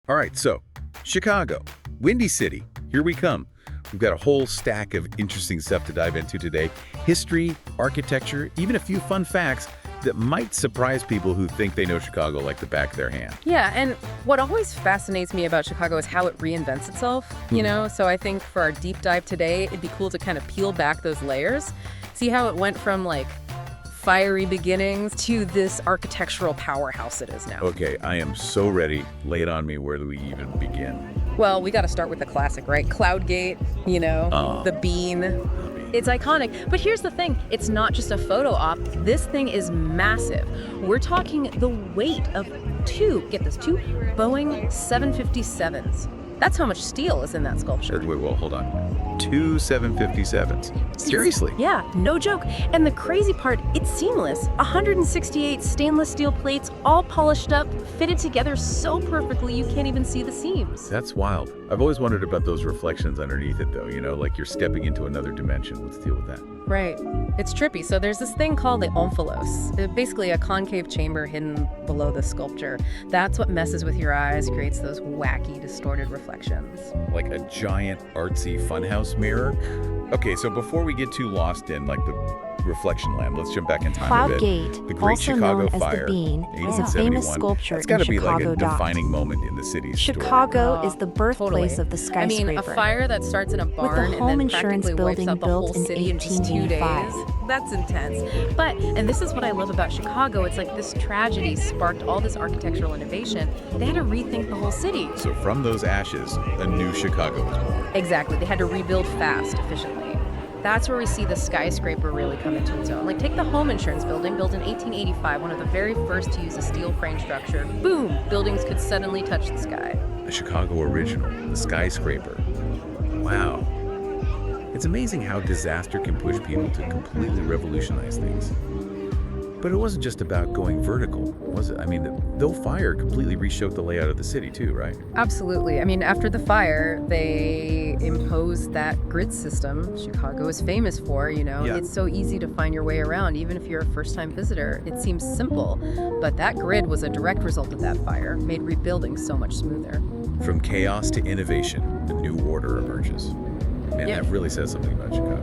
All right, so Chicago, Windy City, here we come. We've got a whole stack of interesting stuff to dive into today. History, architecture, even a few fun facts that might surprise people who think they know Chicago like the back of their hand. Yeah, and what always fascinates me about Chicago is how it reinvents itself, So I think for our deep dive today, it'd be cool to kind of peel back those layers, see how it went from like fiery beginnings to this architectural powerhouse it is now. Okay, I am so ready. Lay it on me. Where do we even begin? Well, we got to start with the classic, right? Cloud Gate, the bean. It's iconic. But here's the thing. It's not just a photo op. This thing is massive. We're talking the weight of two Boeing 757s. That's how much steel is in that sculpture. Wait, well, hold on. 2 757s. Seriously? Yeah, no joke. And the crazy part, it's seamless. 168 stainless steel plates, all polished up, fitted together so perfectly you can't even see the seams. That's wild. I've always wondered about those reflections underneath it, though, like you're stepping into another dimension. Let's deal with that. Right. It's trippy. So there's this thing called the omphalos, basically a concave chamber hidden below the sculpture. That's what messes with your eyes, creates those wacky, distorted reflections. Like a giant, artsy funhouse mirror? Okay, so before we get too lost in, the reflection land, let's jump back in time Cloud a bit. Gate, The Great also Chicago known as Fire, the Bean, is a 1871. famous sculpture It's in gotta be like Chicago a docks. defining moment in the city's story. Chicago is the birthplace Totally. of the skyscraper. I mean, a fire that starts in a barn home and then insurance practically wipes building out the whole built in city in just 2 days. 1885. That's intense. But, and this is what I love about Chicago, it's like this tragedy sparked all this architectural innovation. They had to rethink the whole city. So from those ashes, a new Chicago was born. Exactly. They had to rebuild fast, efficiently. That's where we see the skyscraper really come into its own. Like, take the home insurance building, built in 1885, one of the very first to use a steel frame structure. Boom! Buildings could suddenly touch the sky. A Chicago original, the skyscraper. Wow. It's amazing how disaster can push people to completely revolutionize things. But it wasn't just about going vertical, was it? I mean, the fire completely reshaped the layout of the city too, right? Absolutely. I mean, after the fire, they imposed that grid system Chicago is famous for, Yeah. It's so easy to find your way around, even if you're a first-time visitor. It seems simple, but that grid was a direct result of that fire, made rebuilding so much smoother. From chaos to innovation, a new order emerges. Man, Yeah. that really says something about Chicago.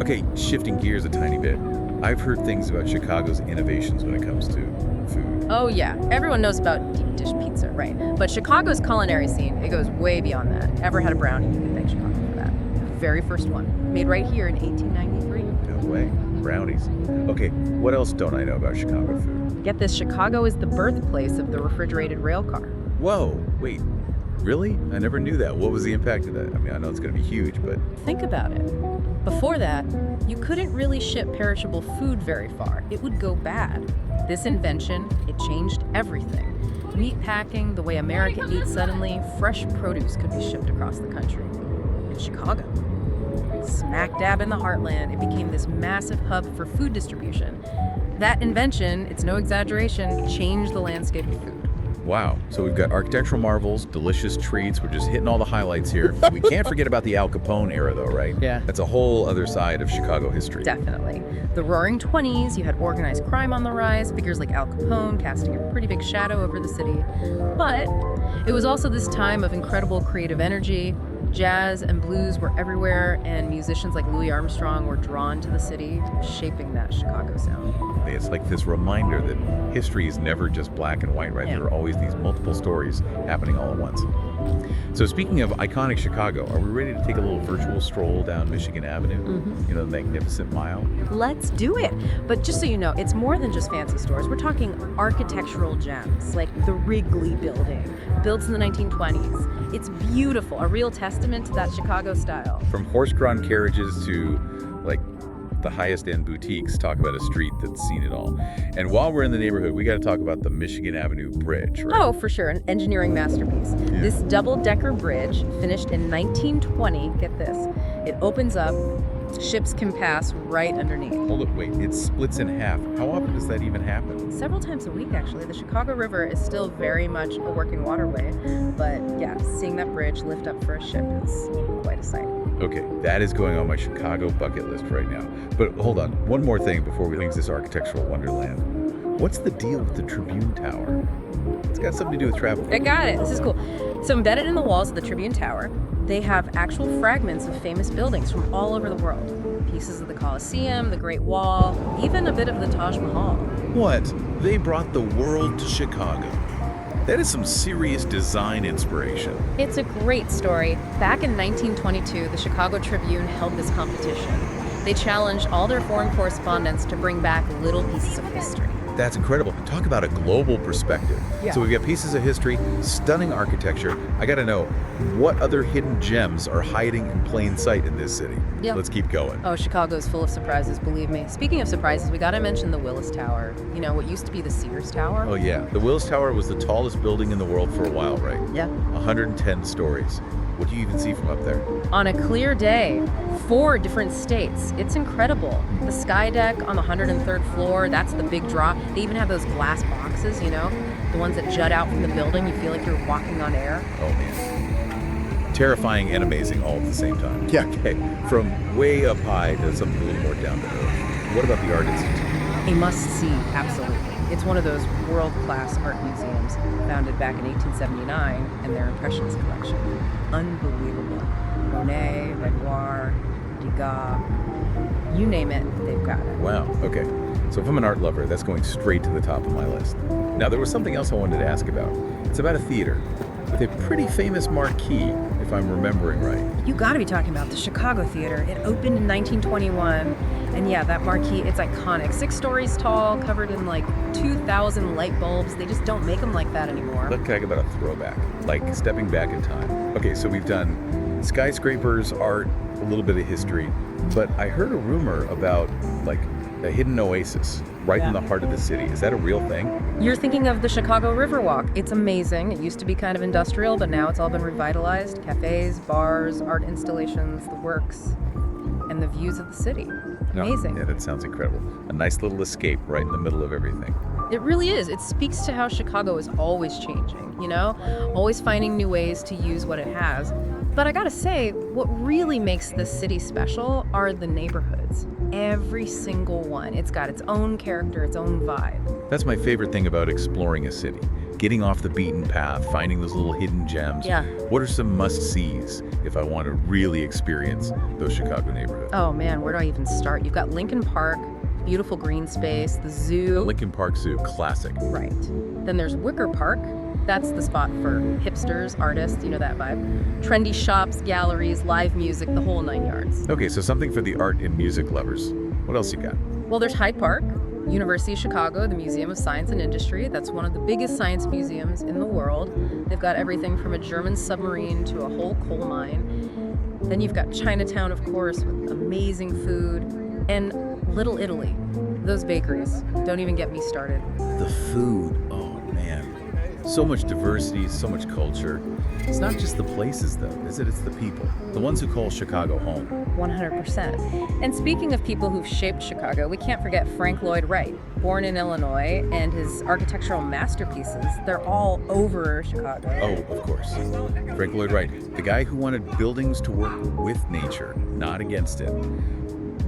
Okay, shifting gears a tiny bit. I've heard things about Chicago's innovations when it comes to food. Oh yeah, everyone knows about deep dish pizza, right? But Chicago's culinary scene, it goes way beyond that. Ever had a brownie, you can thank Chicago for that. The very first one, made right here in 1893. No way. Brownies. Okay, what else don't I know about Chicago food? Get this, Chicago is the birthplace of the refrigerated rail car. Whoa, wait. Really? I never knew that. What was the impact of that? I mean, I know it's going to be huge, but... Think about it. Before that, you couldn't really ship perishable food very far. It would go bad. This invention, it changed everything. Meat packing, the way America ate suddenly, fresh produce could be shipped across the country. In Chicago, smack dab in the heartland, it became this massive hub for food distribution. That invention, it's no exaggeration, changed the landscape of food. Wow. So we've got architectural marvels, delicious treats. We're just hitting all the highlights here. We can't forget about the Al Capone era, though, right? Yeah. That's a whole other side of Chicago history. Definitely. The Roaring 20s, you had organized crime on the rise, figures like Al Capone casting a pretty big shadow over the city. But it was also this time of incredible creative energy. Jazz and blues were everywhere, and musicians like Louis Armstrong were drawn to the city, shaping that Chicago sound. It's like this reminder that history is never just black and white, right? Yeah. There are always these multiple stories happening all at once. So speaking of iconic Chicago, are we ready to take a little virtual stroll down Michigan Avenue? The Magnificent Mile? Let's do it. But just so you know, it's more than just fancy stores. We're talking architectural gems, like the Wrigley Building, built in the 1920s. It's beautiful, a real testament to that Chicago style. From horse-drawn carriages to, the highest-end boutiques, talk about a street that's seen it all. And while we're in the neighborhood, we got to talk about the Michigan Avenue Bridge, right? Oh, for sure, an engineering masterpiece. Yeah. This double-decker bridge, finished in 1920, get this, it opens up, ships can pass right underneath. Hold it, wait, it splits in half. How often does that even happen? Several times a week, actually. The Chicago River is still very much a working waterway, but yeah, seeing that bridge lift up for a ship is quite a sight. Okay, that is going on my Chicago bucket list right now. But hold on, one more thing before we leave this architectural wonderland. What's the deal with the Tribune Tower? It's got something to do with travel. I got it. This is cool. So embedded in the walls of the Tribune Tower, they have actual fragments of famous buildings from all over the world. Pieces of the Colosseum, the Great Wall, even a bit of the Taj Mahal. What? They brought the world to Chicago. That is some serious design inspiration. It's a great story. Back in 1922, the Chicago Tribune held this competition. They challenged all their foreign correspondents to bring back little pieces of history. That's incredible. Talk about a global perspective. Yeah. So we've got pieces of history, stunning architecture. I got to know, what other hidden gems are hiding in plain sight in this city? Yeah. Let's keep going. Oh, Chicago's full of surprises, believe me. Speaking of surprises, we gotta mention the Willis Tower. You know, what used to be the Sears Tower? Oh yeah, the Willis Tower was the tallest building in the world for a while, right? Yeah. 110 stories. What do you even see from up there? On a clear day, 4 different states. It's incredible. The sky deck on the 103rd floor, that's the big draw. They even have those glass boxes, you know, the ones that jut out from the building. You feel like you're walking on air. Oh man. Terrifying and amazing all at the same time. Yeah. Okay, from way up high to something a little more down to earth. What about the Art Institute? A must-see, absolutely. It's one of those world-class art museums founded back in 1879, and their Impressionist collection. Unbelievable. Monet, Renoir, Degas, you name it, they've got it. Wow, okay. So if I'm an art lover, that's going straight to the top of my list. Now, there was something else I wanted to ask about. It's about a theater with a pretty famous marquee, if I'm remembering right. You gotta be talking about the Chicago Theater. It opened in 1921, and yeah, that marquee, it's iconic. 6 stories tall, covered in like 2,000 light bulbs. They just don't make them like that anymore. Look like about a throwback, like stepping back in time. Okay, so we've done skyscrapers, art, a little bit of history, but I heard a rumor about like a hidden oasis right in the heart of the city. Is that a real thing? You're thinking of the Chicago Riverwalk. It's amazing. It used to be kind of industrial, but now it's all been revitalized. Cafes, bars, art installations, the works, and the views of the city. Amazing. Yeah, that sounds incredible. A nice little escape right in the middle of everything. It really is. It speaks to how Chicago is always changing, you know? Always finding new ways to use what it has. But I gotta say, what really makes this city special are the neighborhoods. Every single one. It's got its own character, its own vibe. That's my favorite thing about exploring a city. Getting off the beaten path, finding those little hidden gems. Yeah. What are some must-sees if I want to really experience those Chicago neighborhoods? Oh man, where do I even start? You've got Lincoln Park, beautiful green space, the The zoo. Lincoln Park Zoo, classic. Right. Then there's Wicker Park. That's the spot for hipsters, artists, you know that vibe. Trendy shops, galleries, live music, the whole 9 yards. Okay, so something for the art and music lovers. What else you got? Well, there's Hyde Park, University of Chicago, the Museum of Science and Industry. That's one of the biggest science museums in the world. They've got everything from a German submarine to a whole coal mine. Then you've got Chinatown, of course, with amazing food. And Little Italy. Those bakeries. Don't even get me started. The food. Oh, man. So much diversity, so much culture. It's not just the places, though, is it? It's the people. The ones who call Chicago home. 100%. And speaking of people who've shaped Chicago, we can't forget Frank Lloyd Wright. Born in Illinois, and his architectural masterpieces, they're all over Chicago. Oh, of course. Frank Lloyd Wright, the guy who wanted buildings to work with nature, not against it.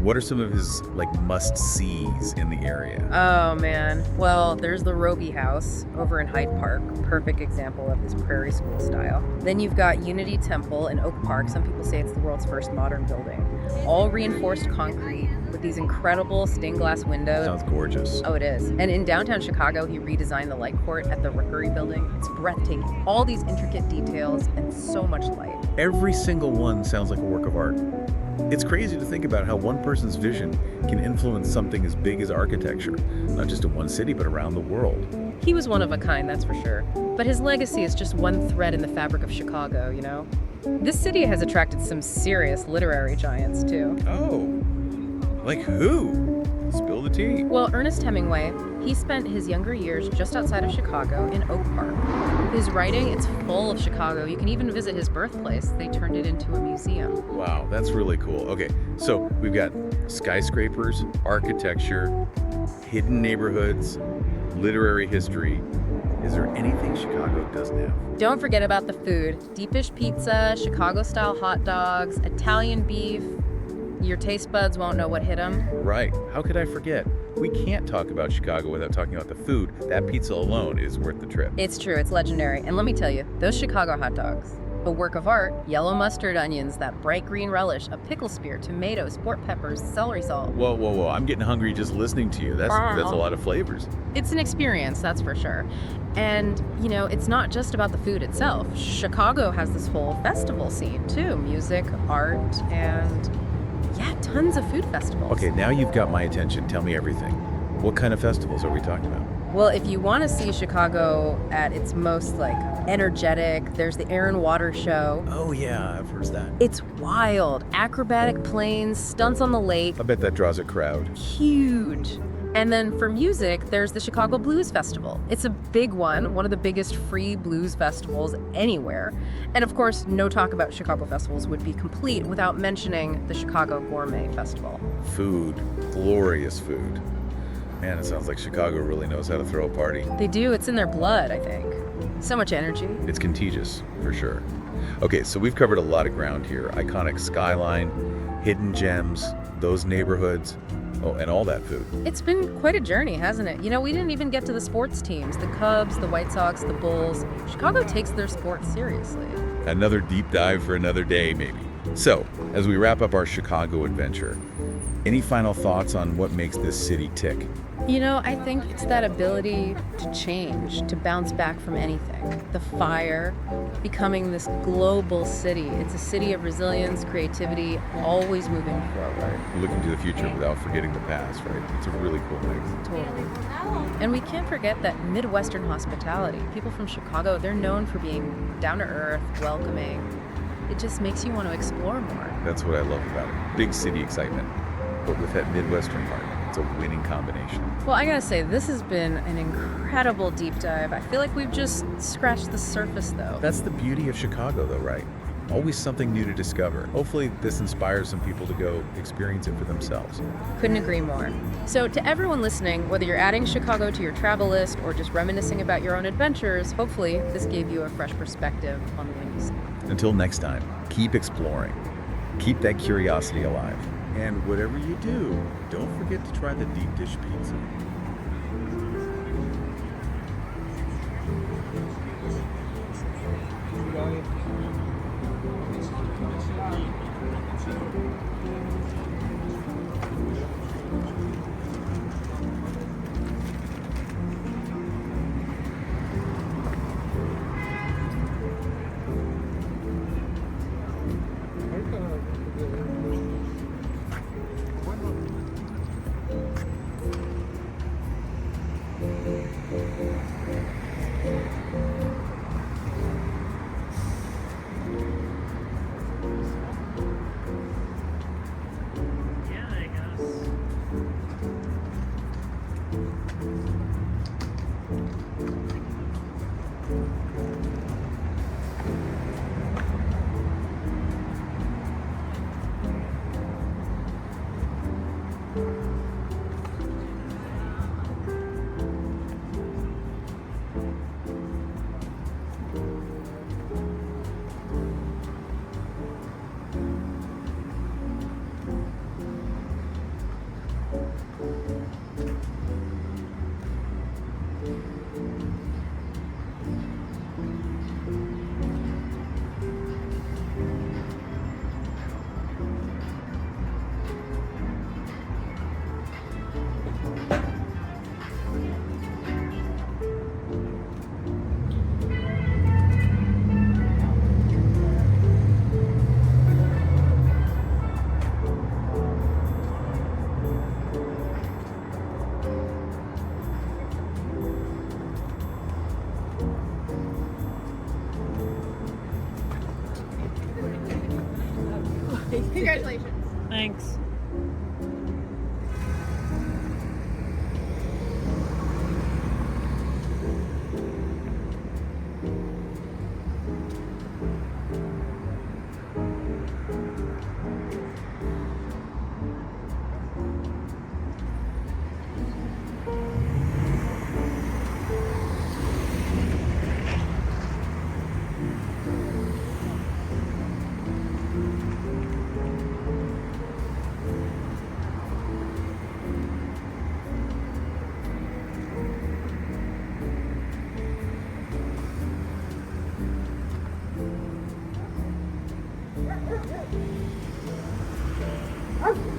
What are some of his, must-sees in the area? Oh, man. Well, there's the Roby House over in Hyde Park. Perfect example of his prairie school style. Then you've got Unity Temple in Oak Park. Some people say it's the world's first modern building. All reinforced concrete with these incredible stained glass windows. Sounds gorgeous. Oh, it is. And in downtown Chicago, he redesigned the light court at the Rookery building. It's breathtaking. All these intricate details and so much light. Every single one sounds like a work of art. It's crazy to think about how one person's vision can influence something as big as architecture, not just in one city, but around the world. He was one of a kind, that's for sure. But his legacy is just one thread in the fabric of Chicago, you know? This city has attracted some serious literary giants, too. Oh, like who? Spill the tea. Well, Ernest Hemingway, he spent his younger years just outside of Chicago in Oak Park. His writing, it's full of Chicago. You can even visit his birthplace. They turned it into a museum. Wow, that's really cool. Okay, so we've got skyscrapers, architecture, hidden neighborhoods, literary history. Is there anything Chicago doesn't have? Don't forget about the food. Deep dish pizza, Chicago-style hot dogs, Italian beef. Your taste buds won't know what hit them. Right. How could I forget? We can't talk about Chicago without talking about the food. That pizza alone is worth the trip. It's true, it's legendary. And let me tell you, those Chicago hot dogs, a work of art, yellow mustard onions, that bright green relish, a pickle spear, tomatoes, sport peppers, celery salt. Whoa, whoa, whoa. I'm getting hungry just listening to you. That's a lot of flavors. It's an experience, that's for sure. And, it's not just about the food itself. Chicago has this whole festival scene, too. Music, art, and, tons of food festivals. Okay, now you've got my attention. Tell me everything. What kind of festivals are we talking about? Well, if you want to see Chicago at its most, energetic, there's the Air and Water Show. Oh, yeah, I've heard that. It's wild. Acrobatic planes, stunts on the lake. I bet that draws a crowd. Huge. And then for music, there's the Chicago Blues Festival. It's a big one of the biggest free blues festivals anywhere. And of course, no talk about Chicago festivals would be complete without mentioning the Chicago Gourmet Festival. Food. Glorious food. Man, it sounds like Chicago really knows how to throw a party. They do. It's in their blood, I think. So much energy. It's contagious, for sure. Okay, so we've covered a lot of ground here. Iconic skyline, hidden gems, those neighborhoods. Oh, and all that food. It's been quite a journey, hasn't it? We didn't even get to the sports teams, the Cubs, the White Sox, the Bulls. Chicago takes their sports seriously. Another deep dive for another day, maybe. So, as we wrap up our Chicago adventure, any final thoughts on what makes this city tick? I think it's that ability to change, to bounce back from anything. The fire, becoming this global city. It's a city of resilience, creativity, always moving forward. Looking to the future without forgetting the past, right? It's a really cool mix. Totally. And we can't forget that Midwestern hospitality. People from Chicago, they're known for being down to earth, welcoming. It just makes you want to explore more. That's what I love about it. Big city excitement, but with that Midwestern part. It's a winning combination. Well, I gotta say, this has been an incredible deep dive. I feel like we've just scratched the surface, though. That's the beauty of Chicago, though, right? Always something new to discover. Hopefully, this inspires some people to go experience it for themselves. Couldn't agree more. So, to everyone listening, whether you're adding Chicago to your travel list or just reminiscing about your own adventures, hopefully this gave you a fresh perspective on the Windy City. Until next time, keep exploring. Keep that curiosity alive. And whatever you do, don't forget to try the deep dish pizza. Congratulations. Thanks. Bye.